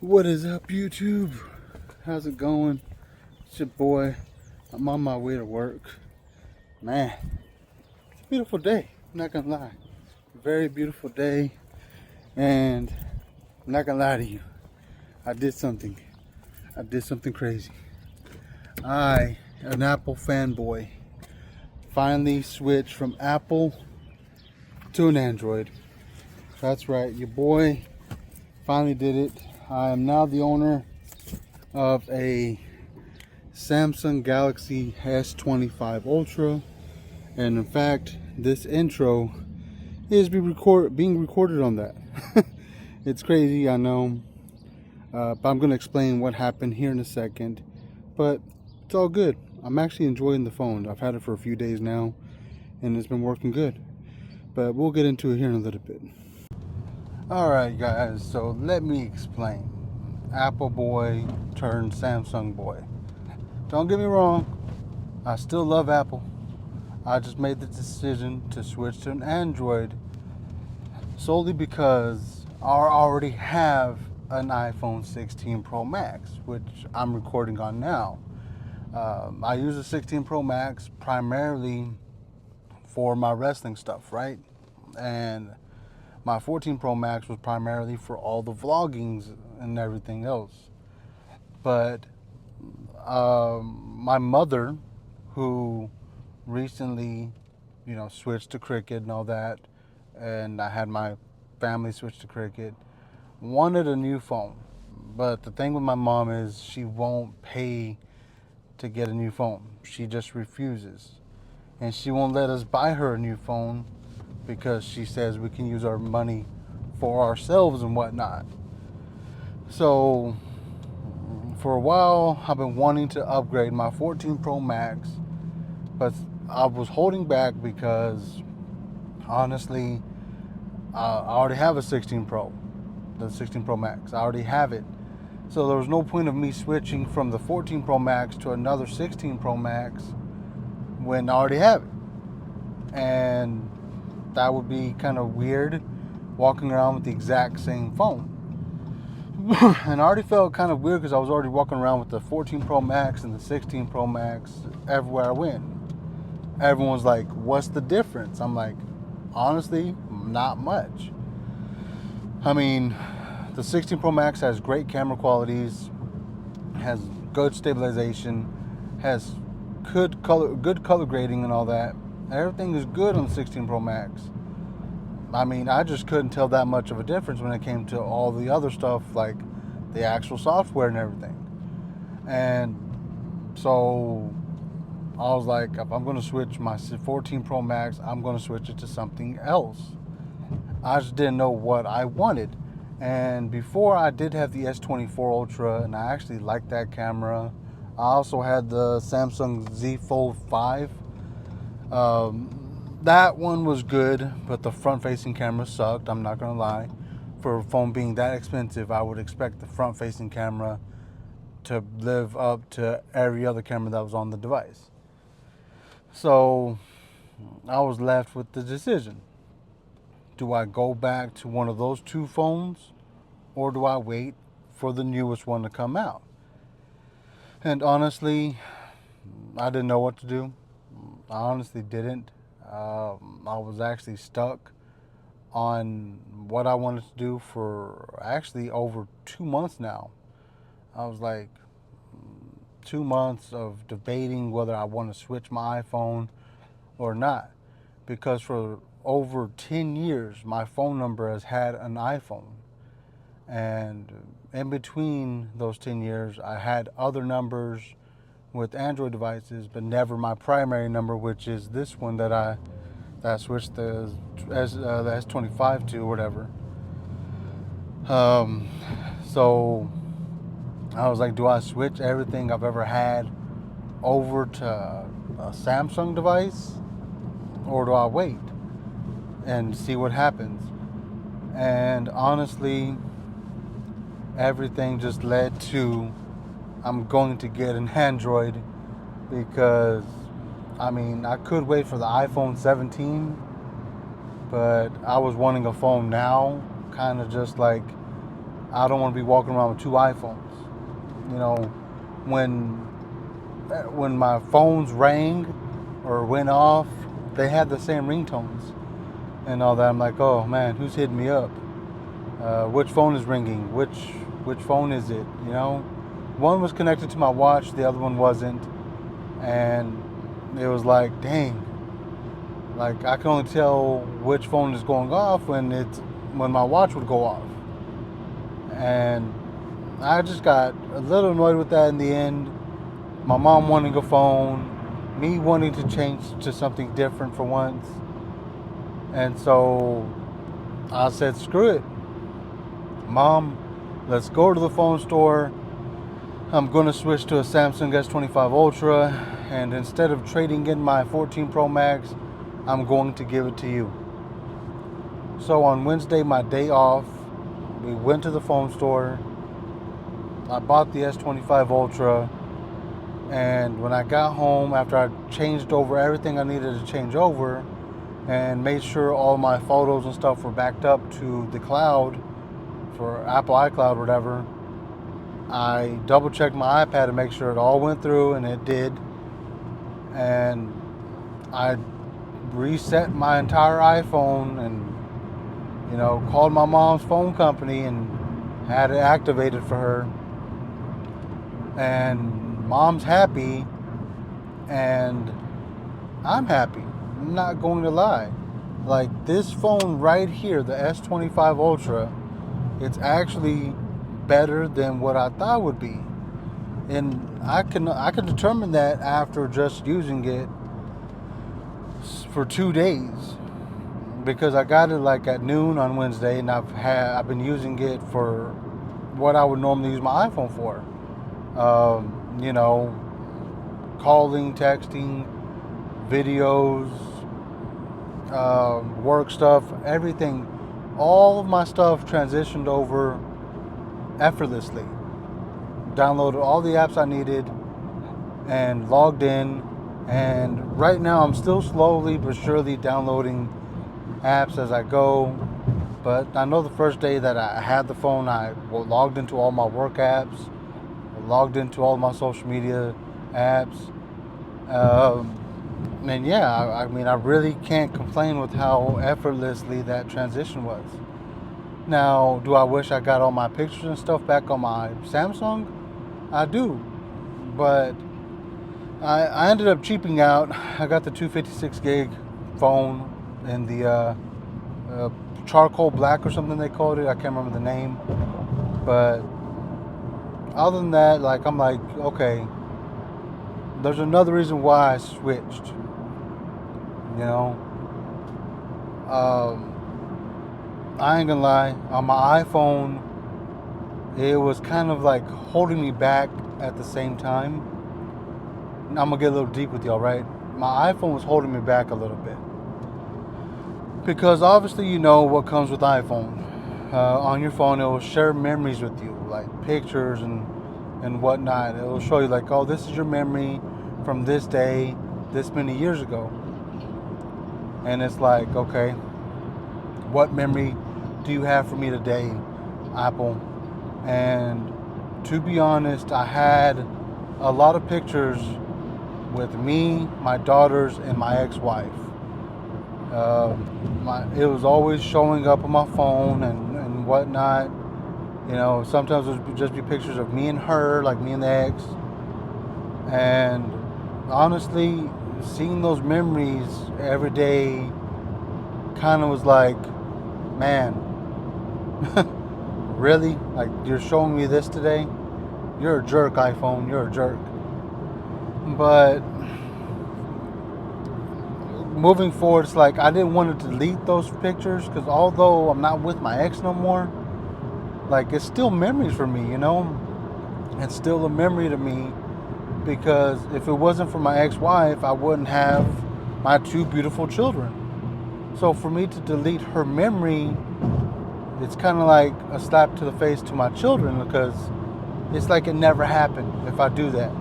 What is up, YouTube? How's it going? It's your boy. I'm on my way to work. Man, it's a beautiful day. I'm not gonna lie. Very beautiful day. And I'm not gonna lie to you. I did something. I did something crazy. I, an Apple fanboy, finally switched from Apple to an Android. That's right, your boy finally did it. I am now the owner of a Samsung Galaxy S25 Ultra, and in fact this intro is being recorded on that. It's crazy, I know, but I'm going to explain what happened here in a second, but it's all good. I'm actually enjoying the phone. I've had it for a few days now and it's been working good, but we'll get into it here in a little bit. Alright guys, so let me explain. Apple boy turned Samsung boy. Don't get me wrong, I still love Apple. I just made the decision to switch to an Android solely because I already have an iPhone 16 Pro Max, which I'm recording on now. I use the 16 Pro Max primarily for my wrestling stuff, right? And my 14 Pro Max was primarily for all the vloggings and everything else. But my mother, who recently, switched to Cricket and all that, and I had my family switch to Cricket, wanted a new phone. But the thing with my mom is she won't pay to get a new phone. She just refuses. And she won't let us buy her a new phone because she says we can use our money for ourselves and whatnot. So for a while, I've been wanting to upgrade my 14 Pro Max, but I was holding back because honestly, I already have a 16 Pro, the 16 Pro Max. I already have it. So there was no point of me switching from the 14 Pro Max to another 16 Pro Max when I already have it. And that would be kind of weird, walking around with the exact same phone. And I already felt kind of weird because I was already walking around with the 14 Pro Max and the 16 Pro Max everywhere I went. Everyone's like, what's the difference? I'm like, honestly, not much. I mean, the 16 Pro Max has great camera qualities, has good stabilization, has good color grading and all that. Everything is good on the 16 Pro Max. I mean, I just couldn't tell that much of a difference when it came to all the other stuff, like the actual software and everything. And so I was like, if I'm going to switch my 14 Pro Max, I'm going to switch it to something else. I just didn't know what I wanted. And before, I did have the S24 Ultra, and I actually liked that camera. I also had the Samsung Z Fold 5. That one was good, but the front-facing camera sucked, I'm not going to lie. For a phone being that expensive, I would expect the front-facing camera to live up to every other camera that was on the device. So I was left with the decision. Do I go back to one of those two phones, or do I wait for the newest one to come out? And honestly, I didn't know what to do. I honestly didn't. I was actually stuck on what I wanted to do for actually over 2 months now. I was like 2 months of debating whether I want to switch my iPhone or not, because for over 10 years my phone number has had an iPhone, and in between those 10 years I had other numbers with Android devices, but never my primary number, which is this one that I switched the S25 to or whatever. So I was like, do I switch everything I've ever had over to a Samsung device, or do I wait and see what happens? And honestly, everything just led to I'm going to get an Android, because I mean, I could wait for the iPhone 17, but I was wanting a phone now, kind of just like I don't want to be walking around with two iPhones. You know, when my phones rang or went off, they had the same ringtones and all that. I'm like, oh man, who's hitting me up? Which phone is ringing? Which phone is it? You know, one was connected to my watch, the other one wasn't, and it was like, dang, like I can only tell which phone is going off when my watch would go off, and I just got a little annoyed with that in the end. My mom wanting a phone, me wanting to change to something different for once, and so I said, screw it, Mom, let's go to the phone store. I'm going to switch to a Samsung S25 Ultra, and instead of trading in my 14 Pro Max, I'm going to give it to you. So on Wednesday, my day off, we went to the phone store. I bought the S25 Ultra, and when I got home, after I changed over everything I needed to change over and made sure all my photos and stuff were backed up to the cloud for Apple iCloud or whatever, I double checked my iPad to make sure it all went through, and it did. And I reset my entire iPhone and, called my mom's phone company and had it activated for her. And Mom's happy, and I'm happy. I'm not going to lie. Like this phone right here, the S25 Ultra, it's actually better than what I thought it would be. And I can determine that after just using it for 2 days, because I got it like at noon on Wednesday, and I've been using it for what I would normally use my iPhone for. Calling, texting, videos, work stuff, everything. All of my stuff transitioned over effortlessly. Downloaded all the apps I needed and logged in. And right now I'm still slowly but surely downloading apps as I go. But I know the first day that I had the phone, I logged into all my work apps, logged into all my social media apps. And yeah, I really can't complain with how effortlessly that transition was. Now, do I wish I got all my pictures and stuff back on my Samsung? I do. But I ended up cheaping out. I got the 256 gig phone in the charcoal black or something they called it. I can't remember the name. But other than that, I'm like, okay, there's another reason why I switched. I ain't gonna lie, on my iPhone, it was kind of like holding me back at the same time. I'm gonna get a little deep with y'all, right? My iPhone was holding me back a little bit. Because obviously you know what comes with iPhone. On your phone, it will share memories with you, like pictures and whatnot. It will show you like, oh, this is your memory from this day, this many years ago. And it's like, okay, what memory do you have for me today, Apple? And to be honest, I had a lot of pictures with me, my daughters, and my ex-wife. It was always showing up on my phone and whatnot. Sometimes it would just be pictures of me and her, like me and the ex. And honestly, seeing those memories every day kind of was like, man, really? Like, you're showing me this today? You're a jerk, iPhone. You're a jerk. But moving forward, it's like I didn't want to delete those pictures, because although I'm not with my ex no more, like, it's still memories for me, It's still a memory to me, because if it wasn't for my ex-wife, I wouldn't have my two beautiful children. So for me to delete her memory, it's kind of like a slap to the face to my children, because it's like it never happened if I do that.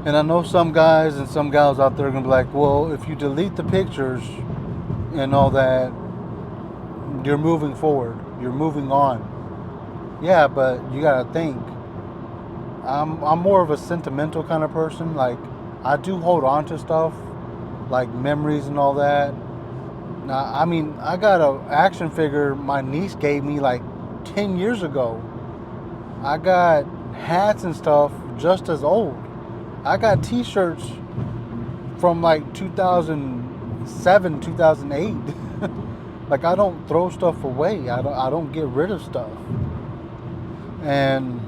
And I know some guys and some gals out there are going to be like, well, if you delete the pictures and all that, you're moving forward. You're moving on. Yeah, but you gotta think. I'm more of a sentimental kind of person. Like, I do hold on to stuff, like memories and all that. Now, I mean, I got a action figure my niece gave me like 10 years ago. I got hats and stuff just as old. I got T-shirts from like 2007, 2008. Like, I don't throw stuff away. I don't get rid of stuff. And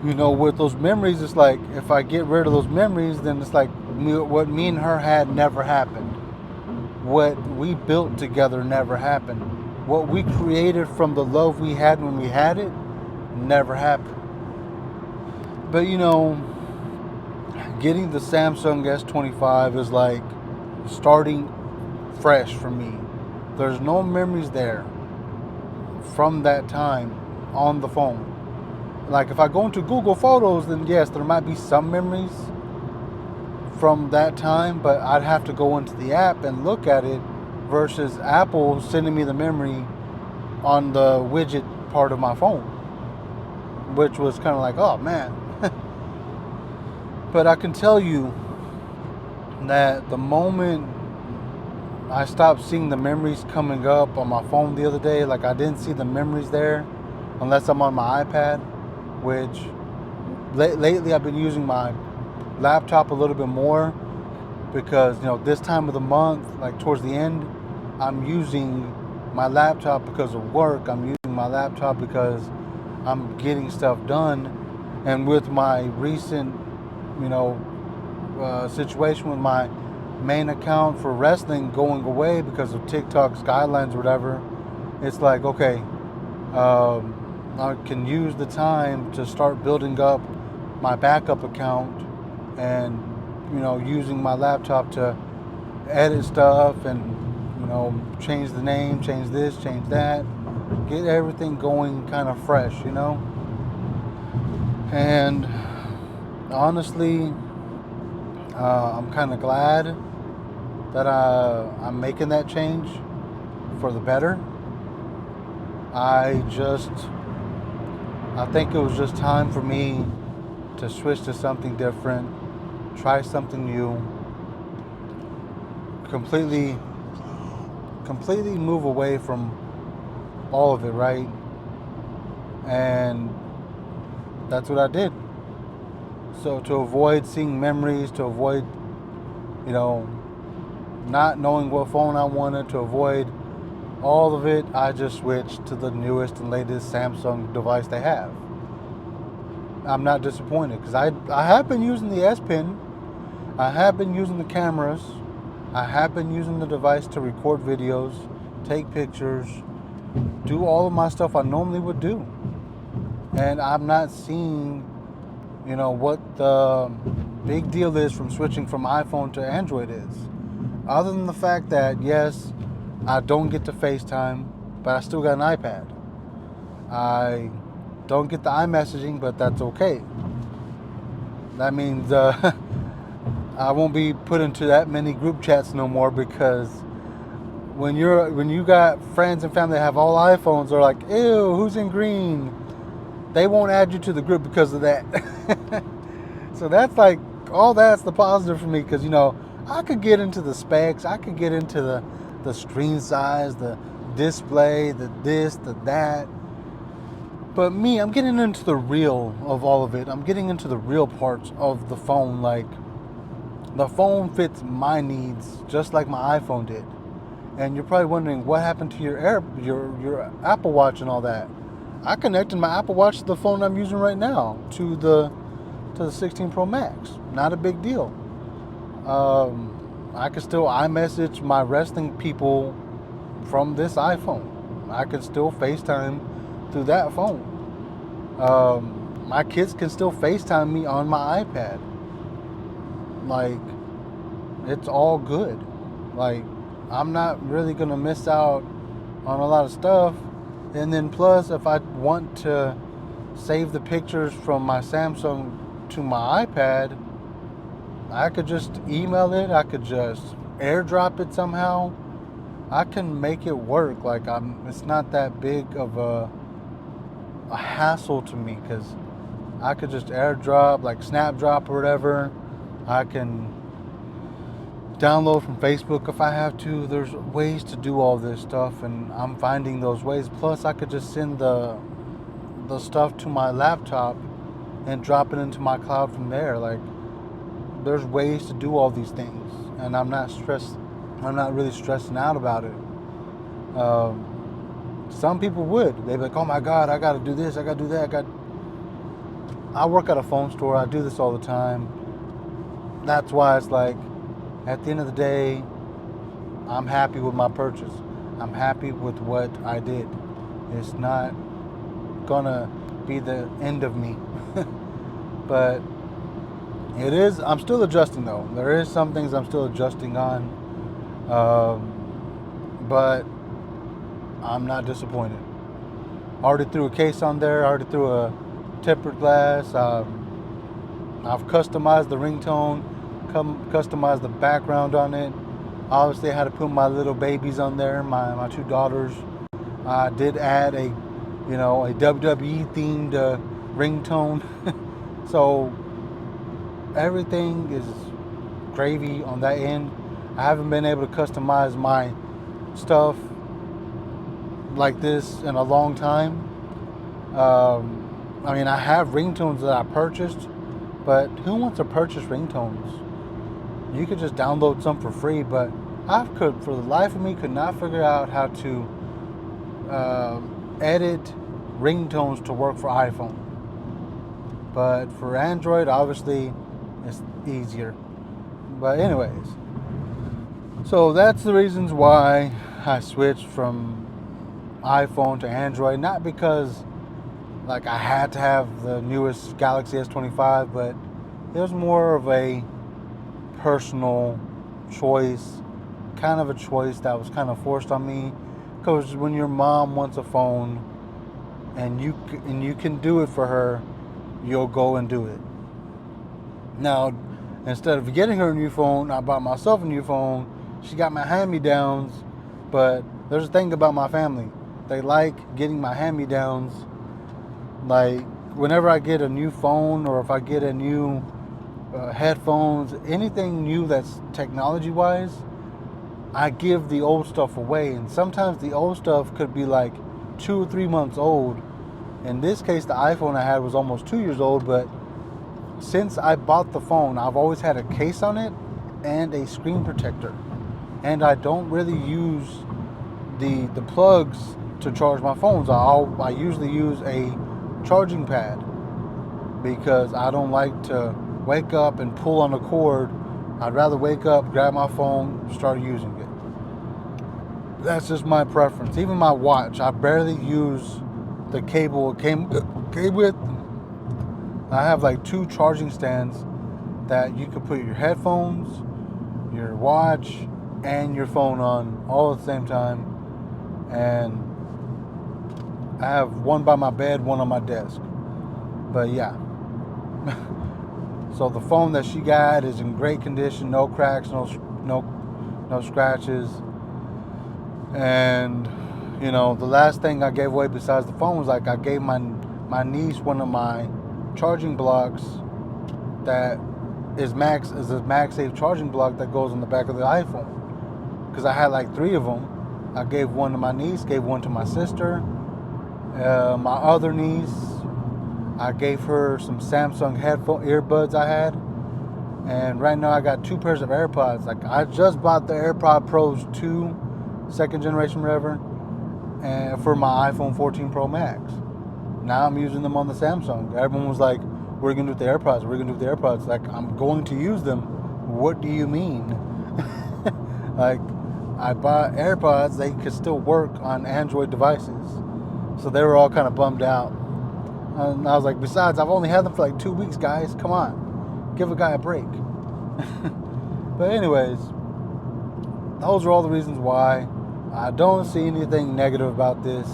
with those memories, it's like if I get rid of those memories, then it's like what me and her had never happened. What we built together never happened. What we created from the love we had when we had it never happened. But getting the Samsung S25 is like starting fresh for me. There's no memories there from that time on the phone. Like, if I go into Google Photos, then yes, there might be some memories from that time, but I'd have to go into the app and look at it versus Apple sending me the memory on the widget part of my phone, which was kind of like, oh man. But I can tell you that the moment I stopped seeing the memories coming up on my phone the other day, like I didn't see the memories there unless I'm on my iPad, which lately I've been using my laptop a little bit more because this time of the month, like towards the end, I'm using my laptop because of work. I'm using my laptop because I'm getting stuff done. And with my recent situation with my main account for wrestling going away because of TikTok's guidelines or whatever, it's like, okay, I can use the time to start building up my backup account and using my laptop to edit stuff and change the name, change this, change that, get everything going kind of fresh, and honestly, I'm kind of glad that I'm making that change for the better. I think it was just time for me to switch to something different, try something new, completely move away from all of it, right? And that's what I did. So to avoid seeing memories, to avoid, not knowing what phone I wanted, to avoid all of it, I just switched to the newest and latest Samsung device they have. I'm not disappointed because I have been using the S Pen. I have been using the cameras. I have been using the device to record videos, take pictures, do all of my stuff I normally would do. And I'm not seeing, what the big deal is from switching from iPhone to Android is. Other than the fact that, yes, I don't get to FaceTime, but I still got an iPad. I don't get the iMessaging, but that's okay. That means I won't be put into that many group chats no more because when you got friends and family that have all iPhones, they're like, ew, who's in green? They won't add you to the group because of that. So that's like, all that's the positive for me because, I could get into the specs. I could get into the screen size, the display, the this, the that. But me, I'm getting into the real of all of it. I'm getting into the real parts of the phone. Like, the phone fits my needs just like my iPhone did. And you're probably wondering what happened to your Apple Watch and all that. I connected my Apple Watch to the phone I'm using right now to the 16 Pro Max. Not a big deal. I could still iMessage my wrestling people from this iPhone. I could still FaceTime through that phone. My kids can still FaceTime me on my iPad. Like, it's all good. Like, I'm not really gonna miss out on a lot of stuff. And then plus, if I want to save the pictures from my Samsung to my iPad, I could just email it. I could just airdrop it somehow. I can make it work. Like, it's not that big of a hassle to me because I could just airdrop, like Snapdrop or whatever. I can download from Facebook if I have to. There's ways to do all this stuff, and I'm finding those ways. Plus, I could just send the stuff to my laptop and drop it into my cloud from there. Like, there's ways to do all these things, and I'm not stressed. I'm not really stressing out about it. Some people would. They'd be like, "Oh my God, I got to do this. I got to do that. I work at a phone store. I do this all the time." That's why it's like, at the end of the day, I'm happy with my purchase. I'm happy with what I did. It's not gonna be the end of me. But it is, I'm still adjusting though. There is some things I'm still adjusting on. But I'm not disappointed. I already threw a case on there. I already threw a tempered glass. I've customized the ringtone, customized the background on it. Obviously, I had to put my little babies on there, my two daughters. I did add a WWE themed ringtone. So everything is gravy on that end. I haven't been able to customize my stuff like this in a long time. I mean, I have ringtones that I purchased, but who wants to purchase ringtones? You could just download some for free, but for the life of me, could not figure out how to edit ringtones to work for iPhone. But for Android, obviously, it's easier. But anyways, so that's the reasons why I switched from iPhone to Android. Not because like I had to have the newest Galaxy S25, but it was more of a personal choice, kind of a choice that was kind of forced on me. Because when your mom wants a phone and you can do it for her, you'll go and do it. Now, instead of getting her a new phone, I bought myself a new phone. She got my hand-me-downs, but there's a thing about my family. They like getting my hand-me-downs. Like, whenever I get a new phone or if I get a new headphones, anything new that's technology-wise, I give the old stuff away. And sometimes the old stuff could be like 2 or 3 months old. In this case, the iPhone I had was almost 2 years old, but since I bought the phone, I've always had a case on it and a screen protector. And I don't really use the plugs to charge my phones. I usually use a charging pad because I don't like to wake up and pull on the cord. I'd rather wake up, grab my phone, start using it. That's just my preference. Even my watch, I barely use the cable it came with. I have like 2 charging stands that you can put your headphones, your watch, and your phone on all at the same time. And I have one by my bed, one on my desk. But yeah. So the phone that she got is in great condition, no cracks, no scratches. And the last thing I gave away besides the phone was like I gave my niece one of my charging blocks that is a MagSafe charging block that goes on the back of the iPhone. Because I had like 3 of them. I gave one to my niece, gave one to my sister. My other niece, I gave her some Samsung earbuds I had. And right now I got 2 pairs of AirPods. Like, I just bought the AirPod Pros 2, 2nd generation whatever, and for my iPhone 14 Pro Max. Now I'm using them on the Samsung. Everyone was like, "What are you gonna do with the AirPods? What are you gonna do with the AirPods?" Like, I'm going to use them. What do you mean? Like, I bought AirPods, they could still work on Android devices. So they were all kind of bummed out. And I was like, besides, I've only had them for like 2 weeks, guys. Come on. Give a guy a break. But anyways, those are all the reasons why. I don't see anything negative about this.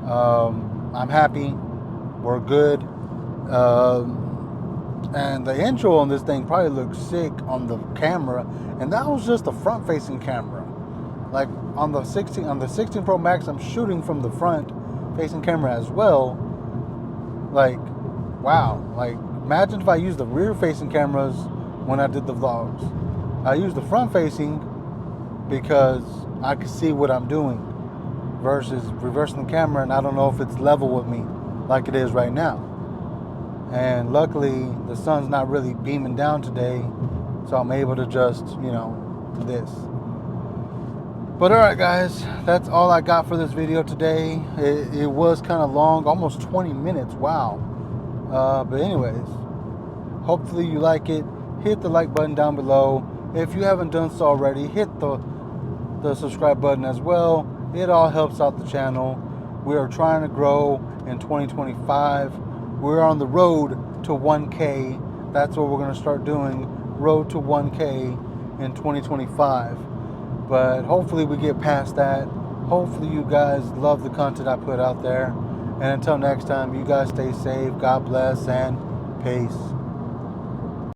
I'm happy. We're good. And the intro on this thing probably looks sick on the camera. And that was just the front-facing camera. Like on the 16 Pro Max, I'm shooting from the front-facing camera as well. Like, wow. Like, imagine if I used the rear-facing cameras when I did the vlogs. I used the front-facing because I could see what I'm doing versus reversing the camera, and I don't know if it's level with me like it is right now. And luckily, the sun's not really beaming down today, so I'm able to just, do this. But alright guys, that's all I got for this video today. It was kind of long, almost 20 minutes, wow. But anyways, hopefully you like it. Hit the like button down below. If you haven't done so already, hit the subscribe button as well. It all helps out the channel. We are trying to grow in 2025. We're on the road to 1K. That's what we're going to start doing. Road to 1K in 2025. But hopefully we get past that. Hopefully you guys love the content I put out there. And until next time, you guys stay safe. God bless and peace.